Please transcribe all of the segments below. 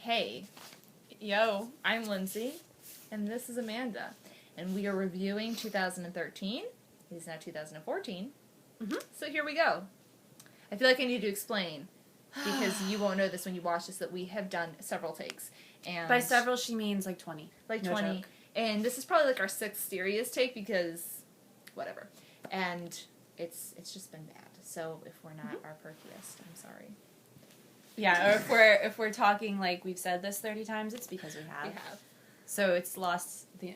Hey, Yo. I'm Lindsay, and this is Amanda, and we are reviewing 2013. It is now 2014. Mm-hmm. So here we go. I feel like I need to explain, because you won't know this when you watch this, that we have done several takes. And By several, she means like 20. like No 20. joke. And this is probably like our 6th serious take, because whatever. And it's just been bad. So if we're not our perkiest, I'm sorry. Yeah, or if we're talking like we've said this 30 times, it's because we have. We have. So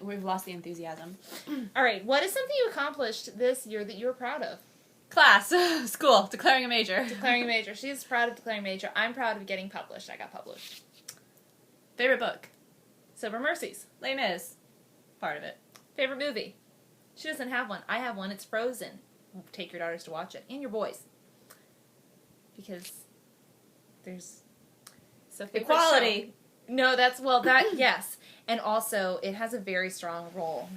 we've lost the enthusiasm. All right, what is something you accomplished this year that you were proud of? Class, school, declaring a major. Declaring a major. She's proud of declaring a major. I'm proud of getting published. I got published. Favorite book? Silver Mercies. Les Mis. Part of it. Favorite movie? She doesn't have one. I have one. It's Frozen. Take your daughters to watch it. And your boys. Because there's... So Equality. Show. No, yes. And also, it has a very strong role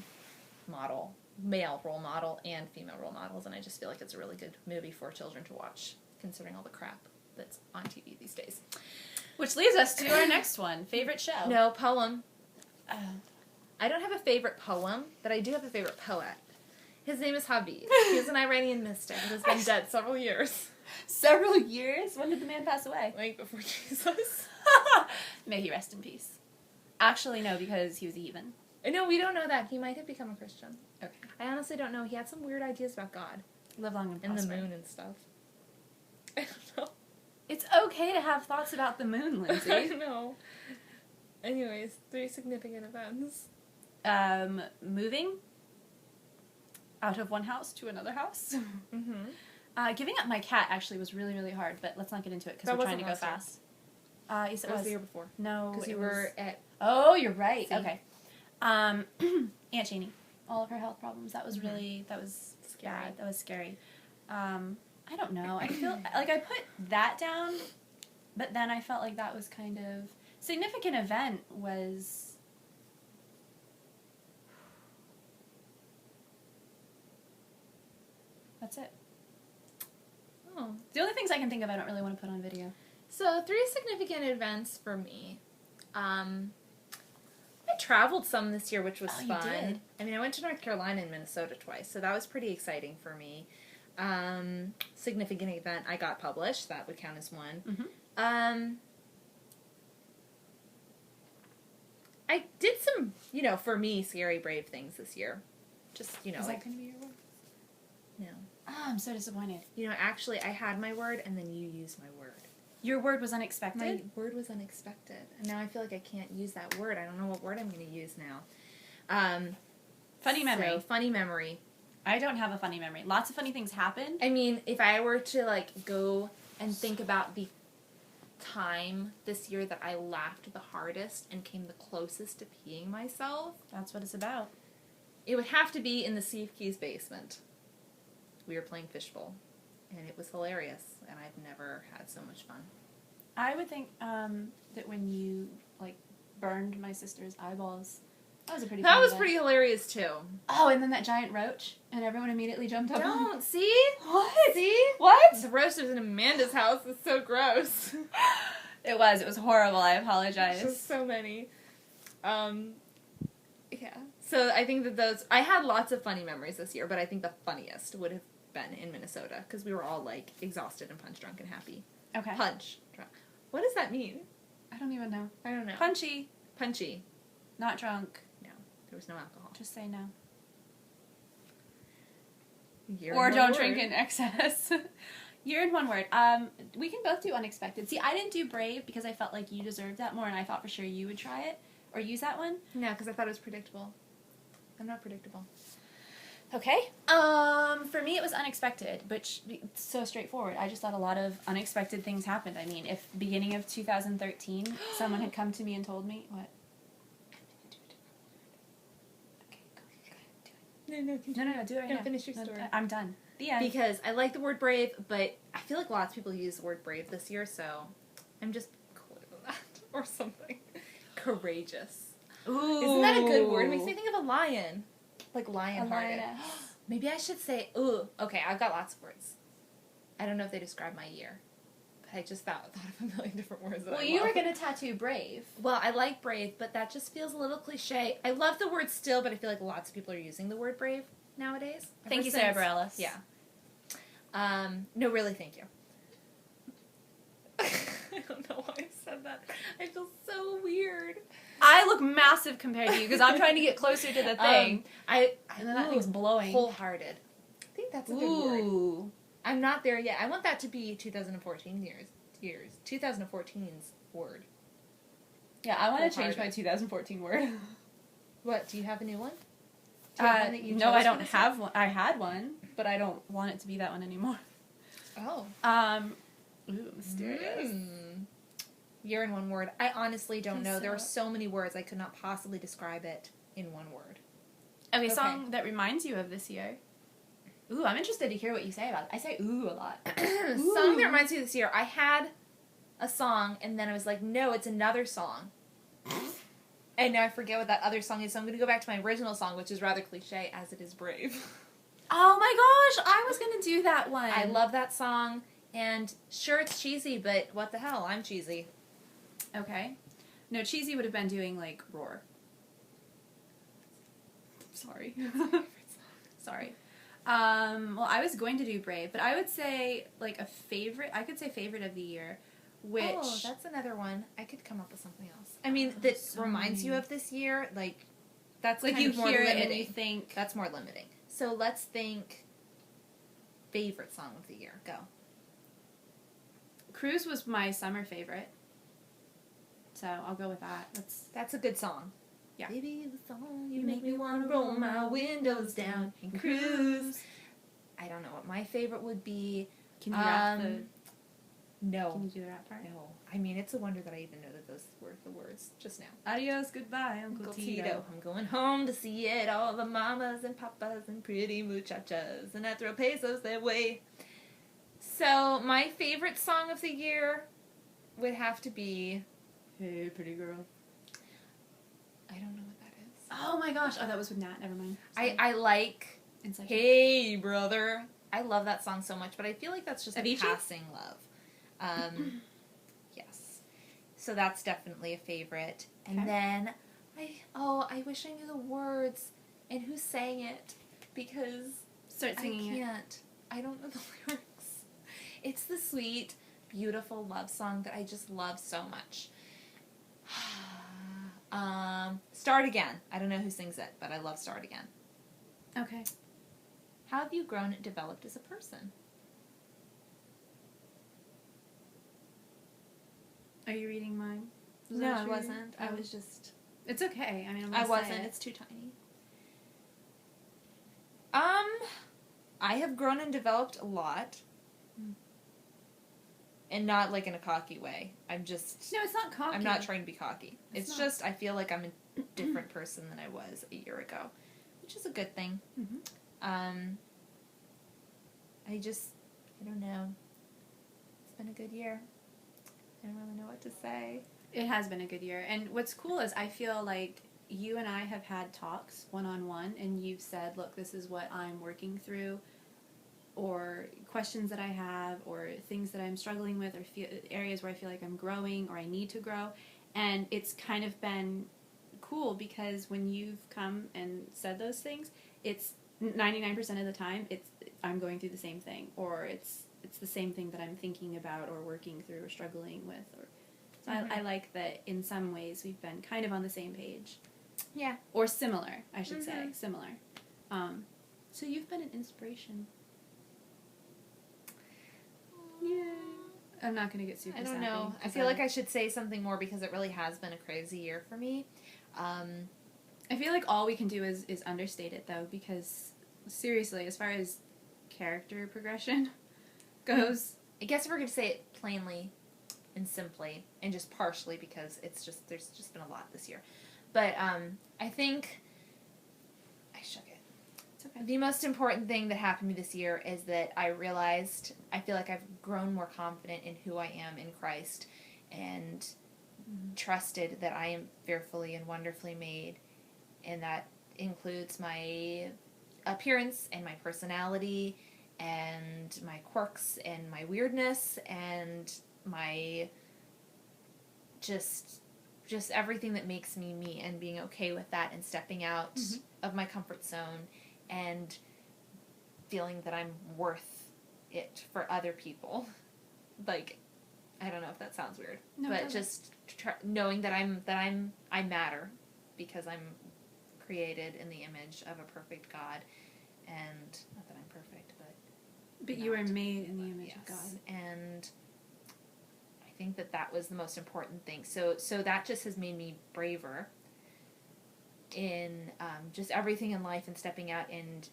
model. Male role model and female role models. And I just feel like it's a really good movie for children to watch, considering all the crap that's on TV these days. Which leads us to our next one. Favorite show? No, poem. I don't have a favorite poem, but I do have a favorite poet. His name is Habib. He's an Iranian mystic who has been dead several years. Several years? When did the man pass away? Like before Jesus. May he rest in peace. Actually, no, because he was a heathen. No, we don't know that. He might have become a Christian. Okay. I honestly don't know. He had some weird ideas about God. Live long and And prosper. the moon and stuff. I don't know. It's okay to have thoughts about the moon, Lindsay. I know. Anyways, 3 significant events. Moving out of one house to another house. Mm-hmm. Giving up my cat actually was really, really hard, but let's not get into it because we're trying to go fast. Yes, it That was was. the year before. No, Because it you was... were at... Oh, you're right. See? Okay. Aunt Janie. All of her health problems. That was really... That was Scary. bad. That was scary. I don't know. I feel... like, I put that down, but then I felt like that was kind of... Significant event was... That's it. Oh. The only things I can think of I don't really want to put on video. So, 3 significant events for me. I traveled some this year, which was Oh, you fun. did? I mean, I went to North Carolina and Minnesota twice, so that was pretty exciting for me. Significant event, I got published. That would count as one. Mm-hmm. I did some, for me, scary, brave things this year. Just, Is that going to be your word? No. Oh, I'm so disappointed. Actually, I had my word, and then you used my word. Your word was unexpected? My word was unexpected. And now I feel like I can't use that word. I don't know what word I'm going to use now. Funny memory. So, funny memory. I don't have a funny memory. Lots of funny things happened. I mean, if I were to, go and think about the time this year that I laughed the hardest and came the closest to peeing myself, That's what it's about. it would have to be in the Steve Keys basement. We were playing fishbowl, and it was hilarious, and I've never had so much fun. I would think that when you, burned my sister's eyeballs, that was a pretty That funny was event. pretty hilarious, too. Oh, and then that giant roach, and everyone immediately jumped up. Don't, see? What? See? What? The roast was in Amanda's house. It's so gross. It was horrible. I There's apologize. just so many. Yeah. So I think that I had lots of funny memories this year, but I think the funniest would have been in Minnesota, because we were all, exhausted and punch drunk and happy. Okay. Punch drunk. What does that mean? I don't even know. I don't know. Punchy. Punchy. Not drunk. No. There was no alcohol. Just say no. You're Or in don't one drink word. in excess. You're in one word. We can both do unexpected. See, I didn't do brave because I felt like you deserved that more, and I thought for sure you would try it or use that one. No, because I thought it was predictable. I'm not predictable. Okay. For me, it was unexpected, but it's so straightforward. I just thought a lot of unexpected things happened. I mean, if beginning of 2013, someone had come to me and told me what. Okay, go ahead, do it. No, Do it right No, now. finish your No, story. I'm done. The end. Because I like the word brave, but I feel like lots of people use the word brave this year, so I'm just cooler than that. Or something. Courageous. Ooh. Isn't that a good word? It makes me think of a lion. Like A lion-hearted. lioness. Maybe I should say, ooh. Okay, I've got lots of words. I don't know if they describe my year. I just thought of a million different words that Well, I you love. were going to tattoo brave. Well, I like brave, but that just feels a little cliche. I love the word still, but I feel like lots of people are using the word brave nowadays. Thank you, Sarah Bareilles. Yeah. No, really, thank you. I don't know why I said that. I feel so weird. I look massive compared to you because I'm trying to get closer to the thing. And then that thing's blowing. Wholehearted. I think that's a good word. Ooh. I'm not there yet. I want that to be 2014 years. 2014's word. Yeah, I want to change my 2014 word. What? Do you have a new one? Do you have one that you no, chose I don't for this have one. I had one, but I don't want it to be that one anymore. Oh. Ooh, mysterious. Year in one word. I honestly don't know. So- There are so many words I could not possibly describe it in one word. Okay, song that reminds you of this year. Ooh, I'm interested to hear what you say about it. I say ooh a lot. Song that reminds me of this year. I had a song, and then I was like, no, it's another song. And now I forget what that other song is, so I'm going to go back to my original song, which is rather cliche, as it is Brave. Oh my gosh, I was going to do that one. I love that song, and sure, it's cheesy, but what the hell, I'm cheesy. Okay. No, cheesy would have been doing, like, Roar. Sorry. Sorry. Well, I was going to do Brave, but I would say, like, I could say favorite of the year, which... Oh, that's another one. I could come up with something else. I mean, that so reminds you many. of this year, like, that's like, kind you of more hear limiting. it and you think... That's more limiting. So let's think favorite song of the year. Go. Cruise was my summer favorite. So, I'll go with that. That's a good song. Yeah. Baby, the song you make me want to roll my windows down and cruise. I don't know what my favorite would be. Can you rap the... No. Can you do the rap part? No. I mean, it's a wonder that I even know that those were the words just now. Adios, goodbye, Uncle Tito. I'm going home to see it, all the mamas and papas and pretty muchachas, and I throw pesos their way. So, my favorite song of the year would have to be... Hey, pretty girl. I don't know what that is. Oh my gosh. Oh, that was with Nat. Never mind. I like Inside Hey Brother. I love that song so much, but I feel like that's just a Avicii? passing love. Yes. So that's definitely a favorite. And Okay. then, I wish I knew the words and who sang it, because Start singing I it. can't. I don't know the lyrics. It's the sweet, beautiful love song that I just love so much. Start Again. I don't know who sings it, but I love Start Again. Okay. How have you grown and developed as a person? Are you reading mine? No, I wasn't. I was just... It's okay. I mean, I'm I gonna say wasn't. it. It's too tiny. I have grown and developed a lot. And not, like, in a cocky way. I'm just... No, it's not cocky. I'm not trying to be cocky. It's not. just, I feel like I'm a different person than I was a year ago. Which is a good thing. Mm-hmm. I don't know. It's been a good year. I don't really know what to say. It has been a good year. And what's cool is I feel like you and I have had talks one-on-one, and you've said, look, this is what I'm working through, or questions that I have, or things that I'm struggling with, or areas where I feel like I'm growing, or I need to grow. And it's kind of been cool, because when you've come and said those things, it's 99% of the time, I'm going through the same thing, or it's the same thing that I'm thinking about, or working through, or struggling with, or... So I like that in some ways we've been kind of on the same page. Yeah. Or similar, I should say. Similar. So you've been an inspiration. Yay. I'm not going to get super I don't sappy, know. I feel like I should say something more, because it really has been a crazy year for me. I feel like all we can do is understate it, though, because seriously, as far as character progression goes... I guess if we're going to say it plainly and simply, and just partially, because there's just been a lot this year. But I think... I shook it. It's okay. The most important thing that happened to me this year is that I realized, I feel like I've grown more confident in who I am in Christ, and trusted that I am fearfully and wonderfully made, and that includes my appearance and my personality and my quirks and my weirdness, and my just everything that makes me me, and being okay with that, and stepping out of my comfort zone, and feeling that I'm worth it for other people. Like, I don't know if that sounds weird, but just knowing that I matter, because I'm created in the image of a perfect God, and not that I'm perfect, but you are made in the image of God. And I think that was the most important thing. So that just has made me braver in just everything in life, and stepping out and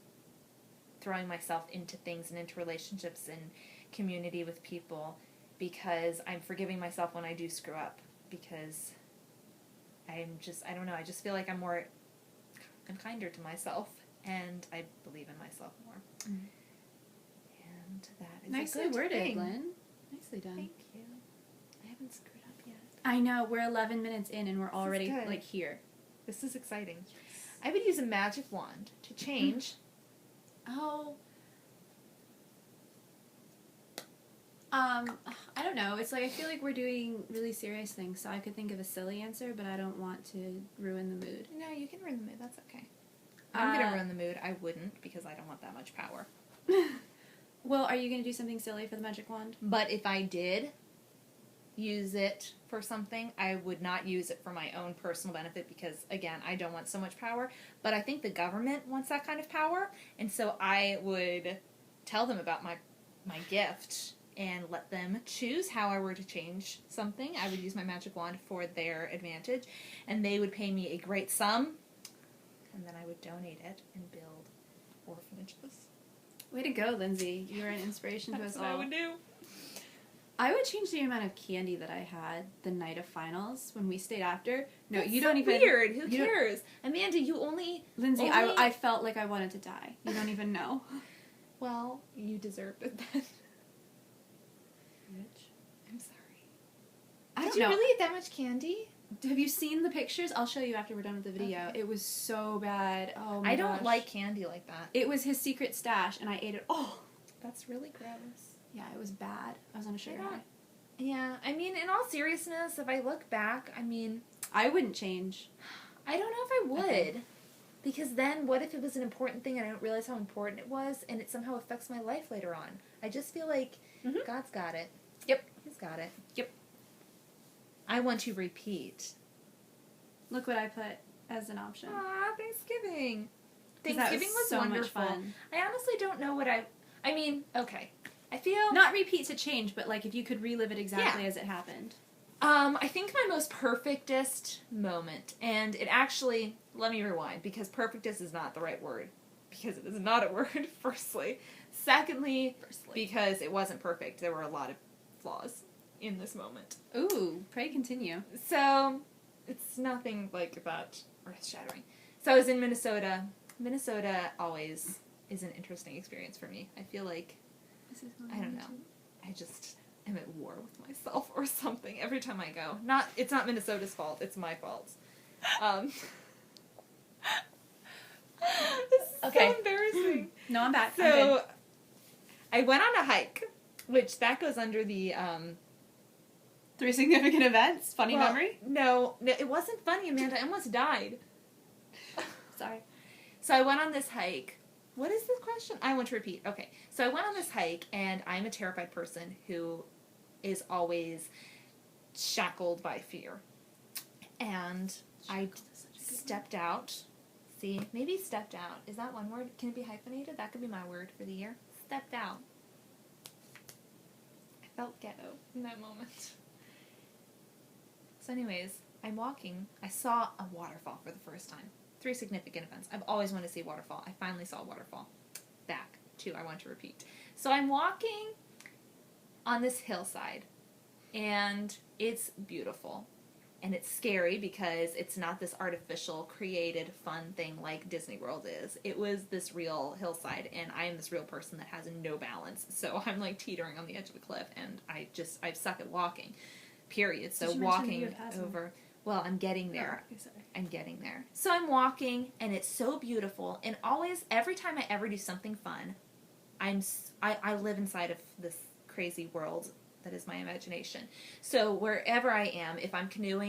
throwing myself into things and into relationships and community with people, because I'm forgiving myself when I do screw up, because I don't know, I just feel like I'm kinder to myself, and I believe in myself more. And that is nicely a good worded, thing. Lynn. Nicely done. Thank you. I haven't screwed up yet. I know, we're 11 minutes in and we're already like here. This is exciting. Yes. I would use a magic wand to change. I don't know. It's like, I feel like we're doing really serious things, so I could think of a silly answer, but I don't want to ruin the mood. No, you can ruin the mood. That's okay. I'm going to ruin the mood. I wouldn't, because I don't want that much power. Well, are you going to do something silly for the magic wand? But if I did use it for something, I would not use it for my own personal benefit, because, again, I don't want so much power. But I think the government wants that kind of power, and so I would tell them about my gift and let them choose how I were to change something. I would use my magic wand for their advantage, and they would pay me a great sum, and then I would donate it and build orphanages. Way to go, Lindsay. You're an inspiration to us all. That's what I would do. I would change the amount of candy that I had the night of finals when we stayed after. No, That's you don't even... weird. Who cares? Amanda, you only... Lindsay, I felt like I wanted to die. You don't even know. Well, you deserved it then. Bitch. I'm sorry. Did you really eat that much candy? Have you seen the pictures? I'll show you after we're done with the video. Okay. It was so bad. Oh my gosh. I don't like candy like that. It was his secret stash, and I ate it all. That's really gross. Yeah, it was bad. I was on a sugar high. Yeah, I mean, in all seriousness, if I look back, I mean... I wouldn't change. I don't know if I would. Okay. Because then, what if it was an important thing and I don't realize how important it was, and it somehow affects my life later on? I just feel like God's got it. Yep. He's got it. Yep. I want to repeat. Look what I put as an option. Aw, Thanksgiving. Thanksgiving was so wonderful. Much fun. I honestly don't know what I mean, okay. I feel... Not repeat to change, but like if you could relive it exactly as it happened. I think my most perfectest moment, and it actually, let me rewind, because perfectest is not the right word, because it is not a word, firstly. Secondly, because it wasn't perfect. There were a lot of flaws in this moment. Ooh, pray continue. So, it's nothing like that earth-shattering. So I was in Minnesota. Minnesota always is an interesting experience for me. I feel like, I don't know, I just am at war with myself or something every time I go. It's not Minnesota's fault, it's my fault. This is so embarrassing. No, I'm back. So, I went on a hike, which that goes under the, 3 significant events? Funny memory? No, it wasn't funny, Amanda. I almost died. Sorry. So I went on this hike. What is this question? I want to repeat. Okay. So I went on this hike, and I'm a terrified person who is always shackled by fear. And I stepped out. See, maybe stepped out. Is that one word? Can it be hyphenated? That could be my word for the year. Stepped out. I felt ghetto in that moment. So anyways, I'm walking. I saw a waterfall for the first time. 3 significant events. I've always wanted to see a waterfall. I finally saw a waterfall. Back. 2, I want to repeat. So I'm walking on this hillside, and it's beautiful. And it's scary because it's not this artificial, created, fun thing like Disney World is. It was this real hillside, and I am this real person that has no balance. So I'm like teetering on the edge of a cliff, and I suck at walking. Period. So walking over... Well, I'm getting there. Oh, sorry. I'm getting there. So I'm walking, and it's so beautiful. And always, every time I ever do something fun, I live inside of this crazy world That is my imagination. So wherever I am, if I'm canoeing,